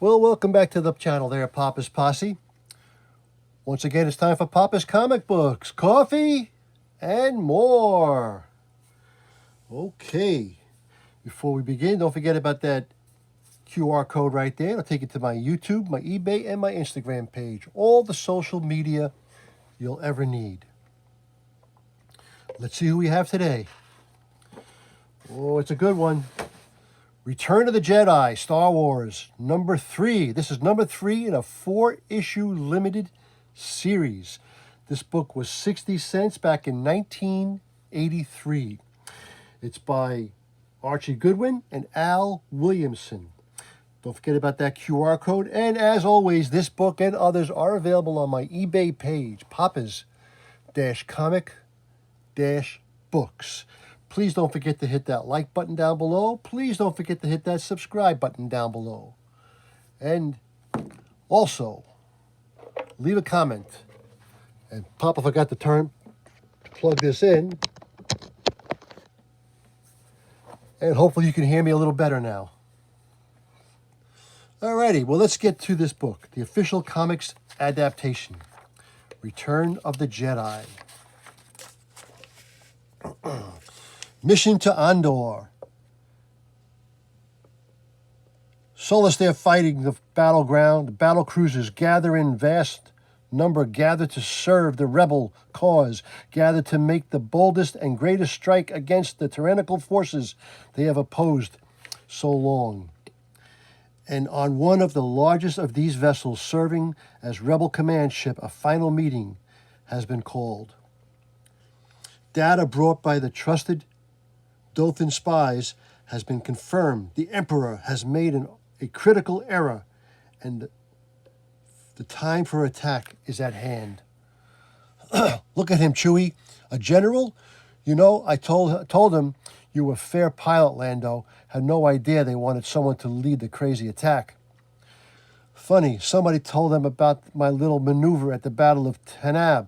Well, welcome back to the channel there, Papa's Posse. Once again, it's time for Papa's Comic Books, coffee, and more. Okay, before we begin, don't forget about that QR code right there. It'll take you to my YouTube, my eBay, and my Instagram page. All the social media you'll ever need. Let's see who we have today. Oh, it's a good one. Return of the Jedi, Star Wars, number 3. This is number 3 in a 4-issue limited series. This book was 60 cents back in 1983. It's by Archie Goodwin and Al Williamson. Don't forget about that QR code. And as always, this book and others are available on my eBay page, Papa's-Comic-Books. Please don't forget to hit that like button down below. Please don't forget to hit that subscribe button down below. And also, leave a comment. And Papa forgot to plug this in. And hopefully you can hear me a little better now. Alrighty, well, let's get to this book. The official comics adaptation. Return of the Jedi. Mission to Andor. Solace there fighting the battleground. The battle cruisers gather in vast number, gather to serve the rebel cause, gather to make the boldest and greatest strike against the tyrannical forces they have opposed so long. And on one of the largest of these vessels serving as rebel command ship, a final meeting has been called. Data brought by the trusted Dothan spies has been confirmed. The Emperor has made a critical error, and the time for attack is at hand. Look at him, Chewie. A general? You know, I told him you were a fair pilot, Lando. Had no idea they wanted someone to lead the crazy attack. Funny, somebody told them about my little maneuver at the Battle of Tanab.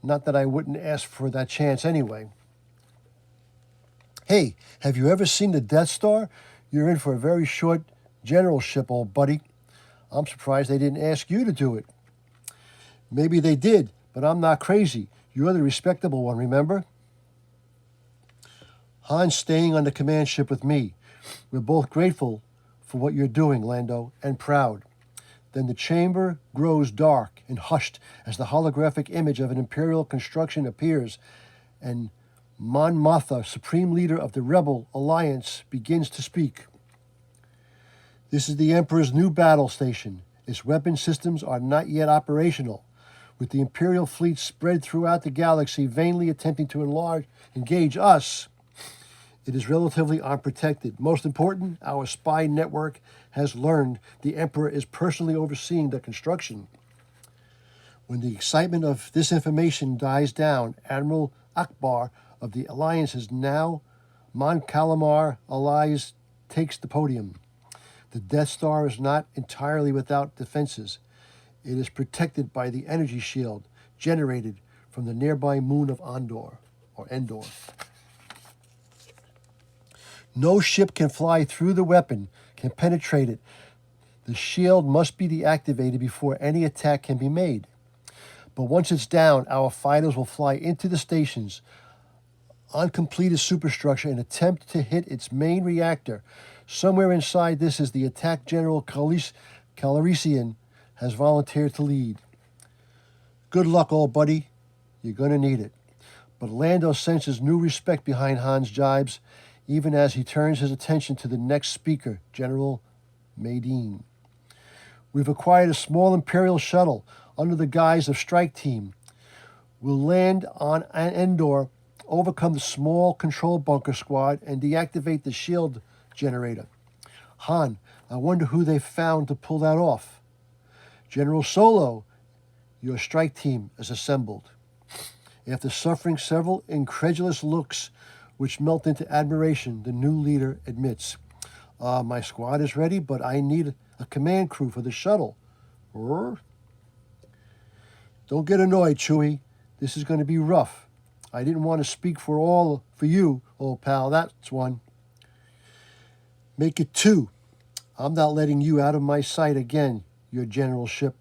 Not that I wouldn't ask for that chance anyway. Hey, have you ever seen the Death Star? You're in for a very short generalship, old buddy. I'm surprised they didn't ask you to do it. Maybe they did, but I'm not crazy. You're the respectable one, remember? Han's staying on the command ship with me. We're both grateful for what you're doing, Lando, and proud. Then the chamber grows dark and hushed as the holographic image of an Imperial construction appears, and Mon Mothma, supreme leader of the Rebel Alliance, begins to speak. This is the Emperor's new battle station. Its weapon systems are not yet operational, with the Imperial fleet spread throughout the galaxy vainly attempting to engage us. It is relatively unprotected. Most important, our spy network has learned the Emperor is personally overseeing the construction. When the excitement of this information dies down, Admiral Akbar of the Alliance's now Mon Calamar allies takes the podium. The Death Star is not entirely without defenses. It is protected by the energy shield generated from the nearby moon of Endor. No ship can fly through the weapon, can penetrate it. The shield must be deactivated before any attack can be made. But once it's down, our fighters will fly into the station's uncompleted superstructure and attempt to hit its main reactor. Somewhere inside this is the attack General Calrissian has volunteered to lead. Good luck, old buddy. You're going to need it. But Lando senses new respect behind Han's jibes, even as he turns his attention to the next speaker, General Madine. We've acquired a small Imperial shuttle under the guise of Strike Team. We'll land on Endor, overcome the small control bunker squad, and deactivate the shield generator. Han, I wonder who they found to pull that off. General Solo, your strike team is assembled. After suffering several incredulous looks, which melt into admiration, the new leader admits, my squad is ready, but I need a command crew for the shuttle. Don't get annoyed, Chewie. This is going to be rough. I didn't want to speak for you, old pal. That's one. Make it 2. I'm not letting you out of my sight again, your general ship.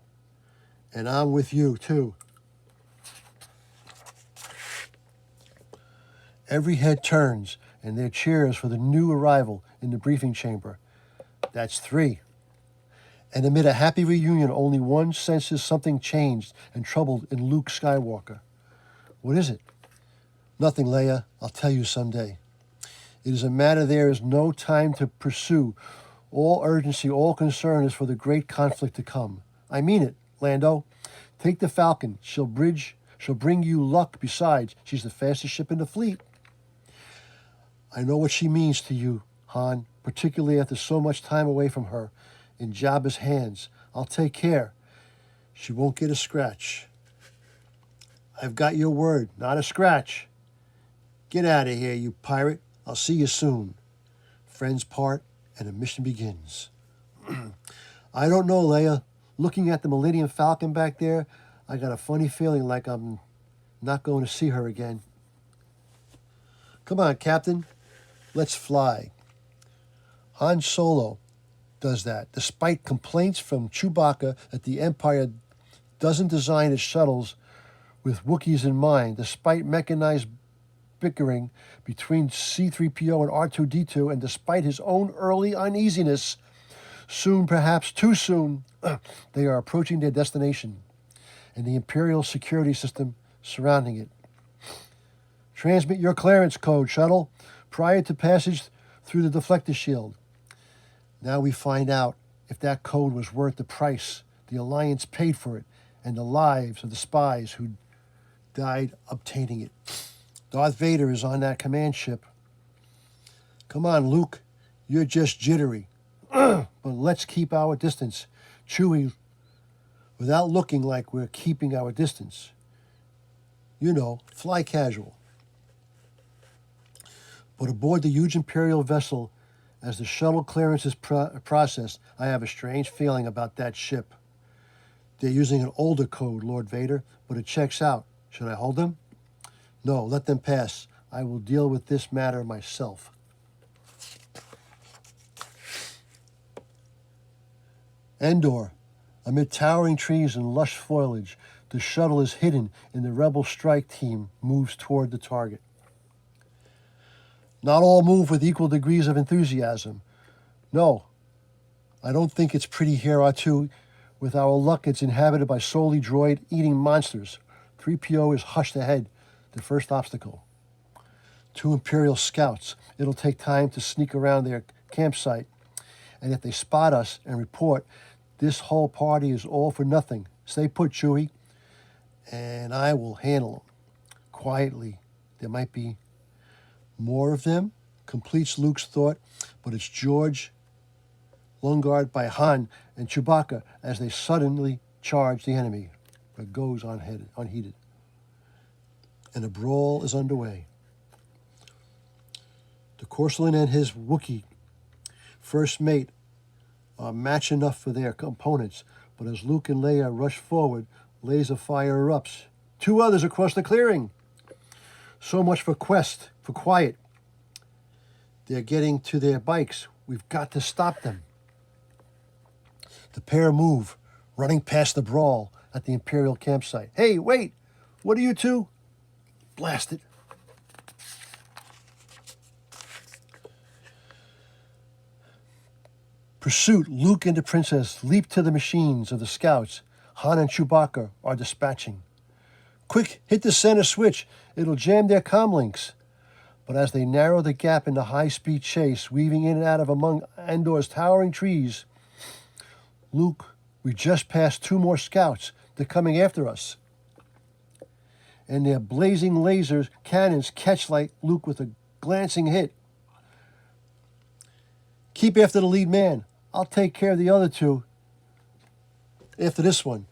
And I'm with you, too. Every head turns, and there cheers for the new arrival in the briefing chamber. That's 3. And amid a happy reunion, only one senses something changed and troubled in Luke Skywalker. What is it? Nothing, Leia. I'll tell you someday. It is a matter there is no time to pursue. All urgency, all concern is for the great conflict to come. I mean it, Lando. Take the Falcon. She'll bring you luck. Besides, she's the fastest ship in the fleet. I know what she means to you, Han, particularly after so much time away from her, in Jabba's hands. I'll take care. She won't get a scratch. I've got your word, not a scratch. Get out of here, you pirate. I'll see you soon. Friends part, and the mission begins. I don't know, Leia. Looking at the Millennium Falcon back there, I got a funny feeling like I'm not going to see her again. Come on, Captain. Let's fly. Han Solo does that, despite complaints from Chewbacca that the Empire doesn't design its shuttles with Wookiees in mind, despite mechanized bickering between C-3PO and R2-D2, and despite his own early uneasiness, soon, perhaps too soon, they are approaching their destination and the Imperial security system surrounding it. Transmit your clearance code, shuttle, prior to passage through the deflector shield. Now we find out if that code was worth the price the Alliance paid for it and the lives of the spies who died obtaining it. Darth Vader is on that command ship. Come on, Luke. You're just jittery. But let's keep our distance. Chewie, without looking like we're keeping our distance. You know, fly casual. But aboard the huge Imperial vessel, as the shuttle clearance is processed, I have a strange feeling about that ship. They're using an older code, Lord Vader, but it checks out. Should I hold them? No, let them pass. I will deal with this matter myself. Endor. Amid towering trees and lush foliage, the shuttle is hidden and the rebel strike team moves toward the target. Not all move with equal degrees of enthusiasm. No, I don't think it's pretty here, R2. With our luck, it's inhabited by solely droid-eating monsters. 3PO is hushed ahead, the first obstacle. 2 Imperial scouts. It'll take time to sneak around their campsite. And if they spot us and report, this whole party is all for nothing. Stay put, Chewie. And I will handle them. Quietly. There might be more of them, completes Luke's thought, but it's George Lungard by Han and Chewbacca as they suddenly charge the enemy. But goes unheeded. And a brawl is underway. The Corsellan and his Wookiee first mate are match enough for their opponents, but as Luke and Leia rush forward, laser fire erupts. 2 others across the clearing. So much for quest, for quiet. They're getting to their bikes. We've got to stop them. The pair move, running past the brawl at the Imperial campsite. Hey, wait! What are you two? Blast it. Pursuit, Luke and the Princess leap to the machines of the scouts. Han and Chewbacca are dispatching. Quick, hit the center switch. It'll jam their comlinks. But as they narrow the gap in the high-speed chase, weaving in and out of among Endor's towering trees, Luke, we just passed 2 more scouts. They're coming after us. And their blazing laser cannons catch Luke with a glancing hit. Keep after the lead man. I'll take care of the other 2 after this one.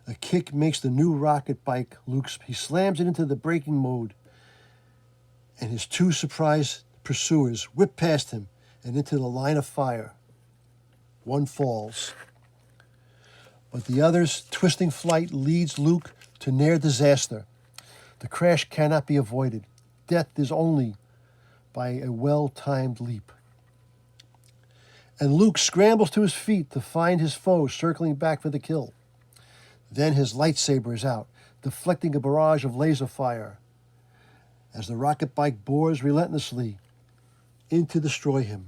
A kick makes the new rocket bike Luke's. He slams it into the braking mode, and his 2 surprised pursuers whip past him and into the line of fire. One falls. But the other's twisting flight leads Luke to near disaster. The crash cannot be avoided. Death is only by a well-timed leap. and Luke scrambles to his feet to find his foe circling back for the kill. Then his lightsaber is out, deflecting a barrage of laser fire as the rocket bike bores relentlessly in to destroy him.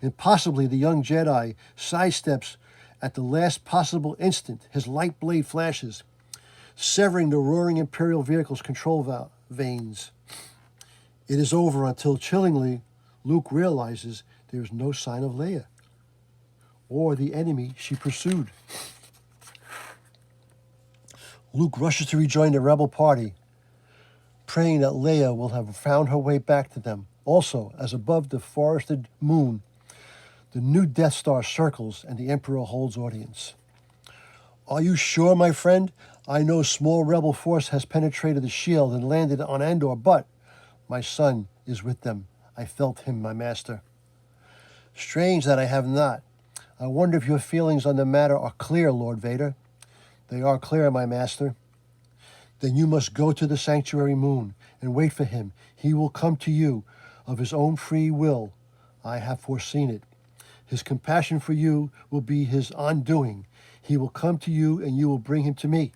Impossibly, the young Jedi sidesteps at the last possible instant. His light blade flashes, severing the roaring Imperial vehicle's control vanes. It is over until, chillingly, Luke realizes there is no sign of Leia or the enemy she pursued. Luke rushes to rejoin the rebel party, praying that Leia will have found her way back to them. Also, as above the forested moon, the new Death Star circles and the Emperor holds audience. Are you sure, my friend? I know small rebel force has penetrated the shield and landed on Endor, but my son is with them. I felt him, my master. Strange that I have not. I wonder if your feelings on the matter are clear, Lord Vader. They are clear, my master. Then you must go to the sanctuary moon and wait for him. He will come to you of his own free will. I have foreseen it. His compassion for you will be his undoing. He will come to you and you will bring him to me.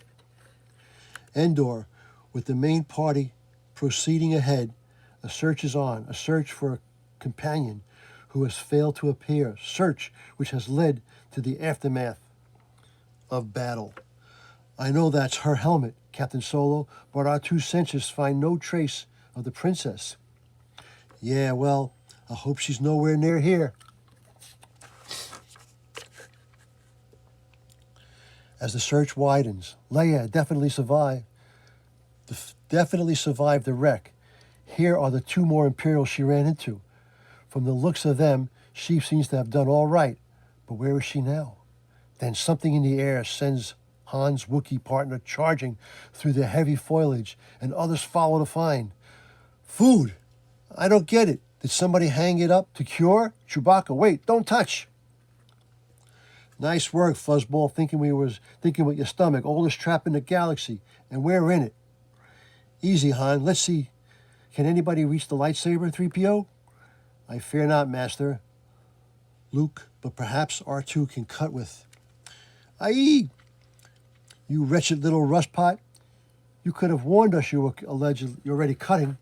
Endor, with the main party proceeding ahead, a search is on, a search for a companion who has failed to appear, search which has led to the aftermath of battle. I know that's her helmet, Captain Solo, but our two sensors find no trace of the princess. Yeah, well, I hope she's nowhere near here. As the search widens, Leia definitely survived the wreck. Here are the two more Imperials she ran into. From the looks of them, she seems to have done all right. But where is she now? Then something in the air sends Han's Wookiee partner charging through the heavy foliage, and others follow to find. Food! I don't get it. Did somebody hang it up to cure? Chewbacca, wait, don't touch! Nice work, Fuzzball, thinking with your stomach. Oldest trap in the galaxy, and we're in it. Easy, Han. Let's see. Can anybody reach the lightsaber, 3PO? I fear not, Master. Luke, but perhaps R2 can cut with. Aye! You wretched little rustpot. You could have warned us you were already cutting.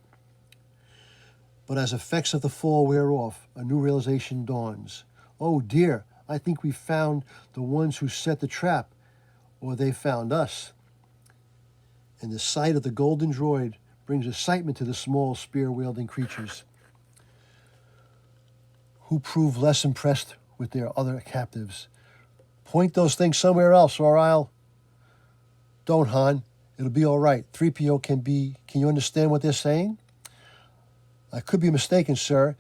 But as effects of the fall wear off, a new realization dawns. Oh dear, I think we found the ones who set the trap, or they found us. And the sight of the golden droid brings excitement to the small spear-wielding creatures, who prove less impressed with their other captives. Point those things somewhere else, or I'll... Don't, Han. It'll be all right. 3PO Can you understand what they're saying? I could be mistaken, sir.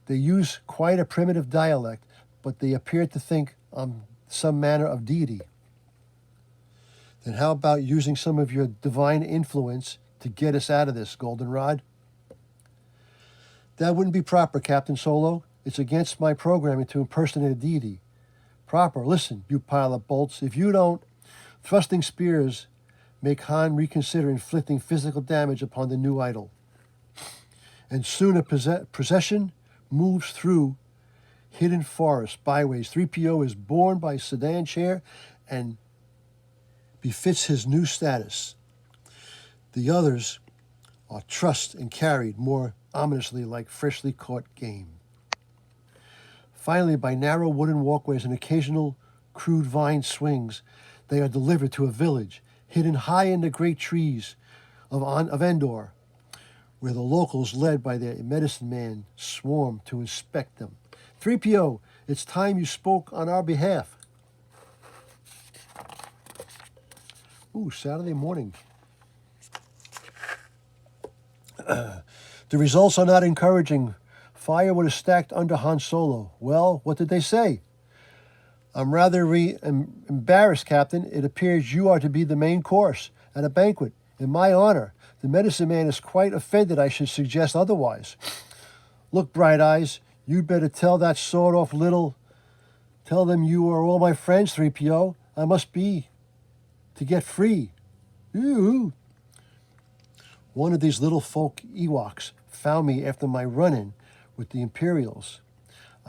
They use quite a primitive dialect, but they appear to think I'm some manner of deity. Then how about using some of your divine influence to get us out of this, Goldenrod? That wouldn't be proper, Captain Solo. It's against my programming to impersonate a deity. Proper. Listen, you pile of bolts. If you don't, thrusting spears make Han reconsider inflicting physical damage upon the new idol. And soon a procession moves through hidden forests, byways. 3PO is borne by a sedan chair and befits his new status. The others are trussed and carried more ominously like freshly caught game. Finally, by narrow wooden walkways and occasional crude vine swings, they are delivered to a village hidden high in the great trees of Endor, where the locals, led by their medicine man, swarm to inspect them. 3PO, it's time you spoke on our behalf. Ooh, Saturday morning. The results are not encouraging. Firewood is stacked under Han Solo. Well, what did they say? I'm rather embarrassed, Captain. It appears you are to be the main course at a banquet in my honor. The medicine man is quite offended I should suggest otherwise. Look, Bright Eyes, you'd better tell that sawed-off little... Tell them you are all my friends, 3PO. I must be to get free. Ooh. One of these little folk Ewoks found me after my run-in with the Imperials.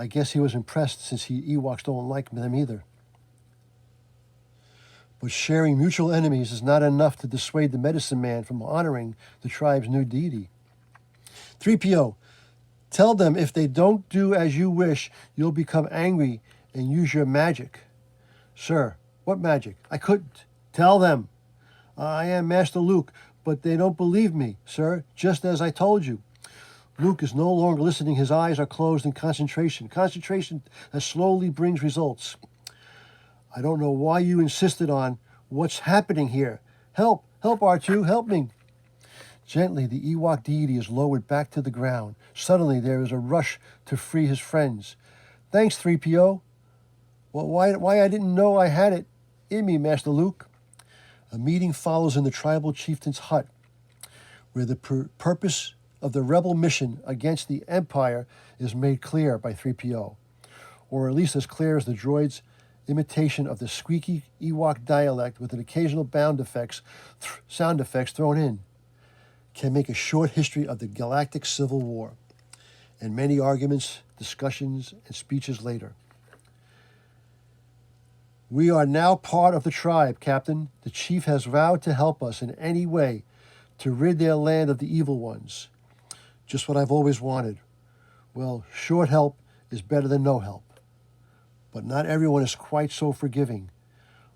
I guess he was impressed since Ewoks don't like them either. But sharing mutual enemies is not enough to dissuade the medicine man from honoring the tribe's new deity. 3PO, tell them if they don't do as you wish, you'll become angry and use your magic. Sir, what magic? I couldn't. Tell them. I am Master Luke, but they don't believe me, sir, just as I told you. Luke is no longer listening. His eyes are closed in concentration. Concentration that slowly brings results. I don't know why you insisted on what's happening here. Help, R2, help me. Gently, the Ewok deity is lowered back to the ground. Suddenly, there is a rush to free his friends. Thanks, 3PO. Well, why I didn't know I had it in me, Master Luke. A meeting follows in the tribal chieftain's hut, where the purpose of the rebel mission against the Empire is made clear by 3PO, or at least as clear as the droid's imitation of the squeaky Ewok dialect with an occasional sound effects thrown in, can make a short history of the galactic civil war, and many arguments, discussions, and speeches later. We are now part of the tribe, Captain. The chief has vowed to help us in any way to rid their land of the evil ones. Just what I've always wanted. Well, short help is better than no help. But not everyone is quite so forgiving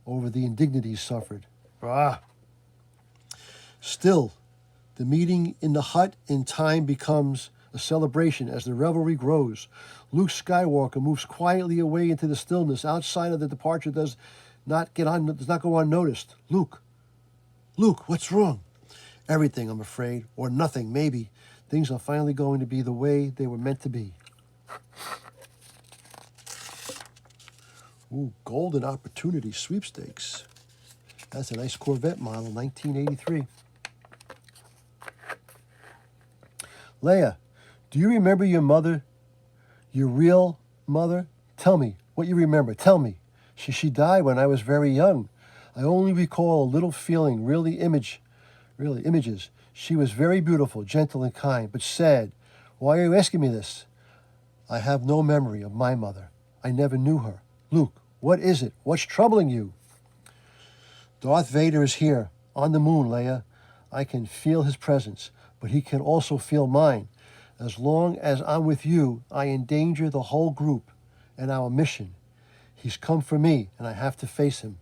over the indignities suffered. Still, the meeting in the hut in time becomes a celebration as the revelry grows. Luke Skywalker moves quietly away into the stillness outside of the departure does not go unnoticed. Luke, what's wrong? Everything, I'm afraid, or nothing, maybe. Things are finally going to be the way they were meant to be. Ooh, Golden Opportunity Sweepstakes. That's a nice Corvette model, 1983. Leia, do you remember your mother, your real mother? Tell me what you remember. Tell me. She died when I was very young. I only recall a little feeling, images. She was very beautiful, gentle, and kind, but sad. Why are you asking me this? I have no memory of my mother. I never knew her. Luke, what is it? What's troubling you? Darth Vader is here, on the moon, Leia. I can feel his presence, but he can also feel mine. As long as I'm with you, I endanger the whole group and our mission. He's come for me, and I have to face him.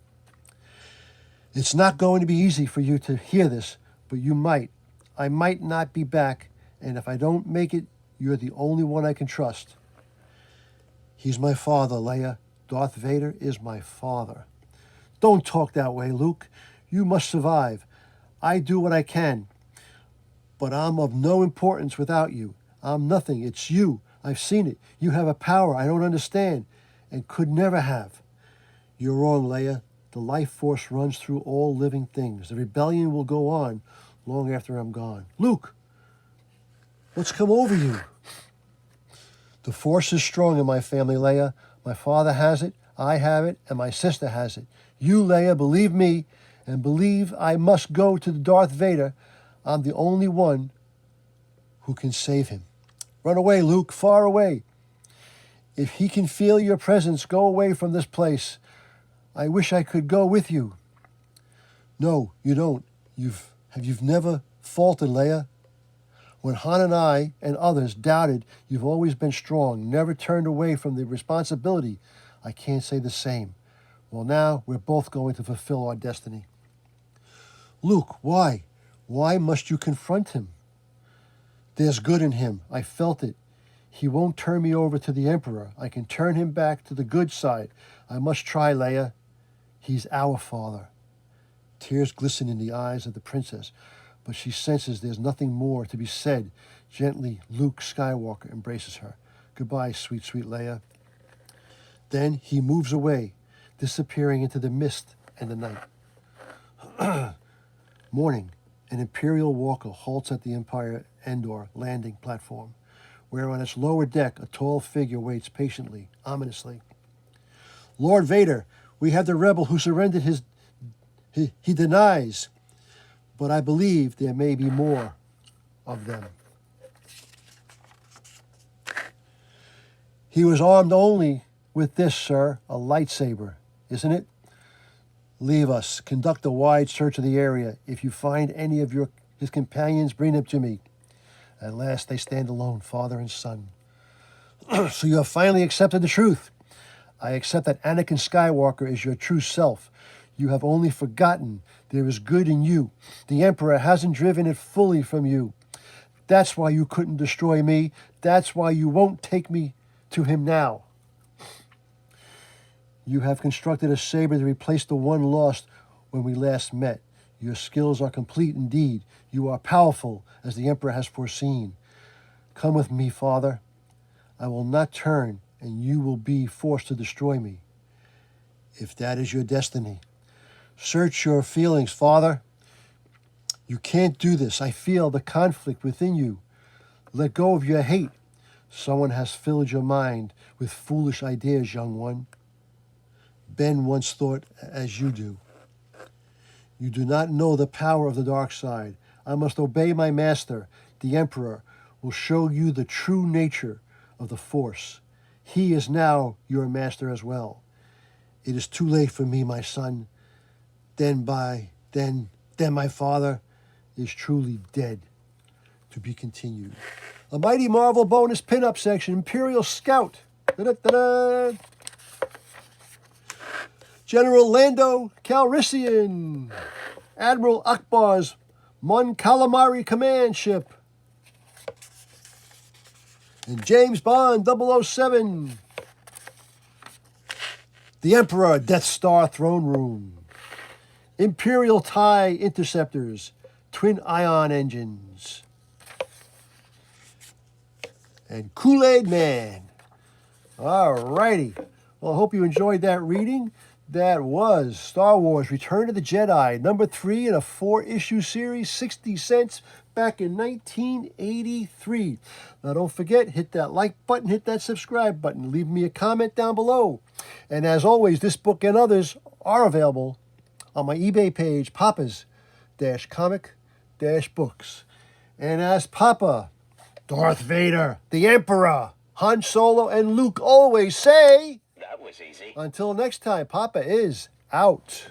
It's not going to be easy for you to hear this, but you might. I might not be back, and if I don't make it, you're the only one I can trust. He's my father, Leia. Darth Vader is my father. Don't talk that way, Luke. You must survive. I do what I can, but I'm of no importance without you. I'm nothing. It's you. I've seen it. You have a power I don't understand and could never have. You're wrong, Leia. The life force runs through all living things. The rebellion will go on long after I'm gone. Luke, what's come over you? The force is strong in my family, Leia. My father has it, I have it, and my sister has it. You, Leia, believe me and believe I must go to Darth Vader. I'm the only one who can save him. Run away, Luke, far away. If he can feel your presence, go away from this place. I wish I could go with you. No, you don't. You've never faltered, Leia. When Han and I and others doubted, you've always been strong, never turned away from the responsibility. I can't say the same. Well, now we're both going to fulfill our destiny. Luke, why? Why must you confront him? There's good in him. I felt it. He won't turn me over to the Emperor. I can turn him back to the good side. I must try, Leia. He's our father. Tears glisten in the eyes of the princess, but she senses there's nothing more to be said. Gently, Luke Skywalker embraces her. Goodbye, sweet, sweet Leia. Then he moves away, disappearing into the mist and the night. Morning. An Imperial walker halts at the Empire Endor landing platform, where on its lower deck a tall figure waits patiently, ominously. Lord Vader, we have the rebel who surrendered he denies, but I believe there may be more of them. He was armed only with this, sir, a lightsaber, isn't it? Leave us. Conduct a wide search of the area. If you find any of his companions, bring them to me. At last they stand alone, father and son. So you have finally accepted the truth. I accept that Anakin Skywalker is your true self. You have only forgotten there is good in you. The Emperor hasn't driven it fully from you. That's why you couldn't destroy me. That's why you won't take me to him now. You have constructed a saber to replace the one lost when we last met. Your skills are complete indeed. You are powerful, as the Emperor has foreseen. Come with me, Father. I will not turn, and you will be forced to destroy me, if that is your destiny. Search your feelings, Father. You can't do this. I feel the conflict within you. Let go of your hate. Someone has filled your mind with foolish ideas, young one. Ben once thought as you do. You do not know the power of the dark side. I must obey my master. The Emperor will show you the true nature of the Force. He is now your master as well. It is too late for me, my son. Then my father is truly dead. To be continued. A Mighty Marvel bonus pinup section, Imperial Scout. Da-da-da-da. General Lando Calrissian. Admiral Akbar's Mon Calamari command ship. And James Bond 007. The Emperor Death Star throne room. Imperial TIE interceptors. Twin ion engines. And Kool-Aid Man. All righty. Well, I hope you enjoyed that reading. That was Star Wars Return of the Jedi, number 3 in a 4-issue series, 60 cents, back in 1983. Now, don't forget, hit that like button, hit that subscribe button, leave me a comment down below. And as always, this book and others are available on my eBay page, Papa's-Comic-Books. And as Papa, Darth Vader, the Emperor, Han Solo, and Luke always say... That was easy. Until next time, Papa is out.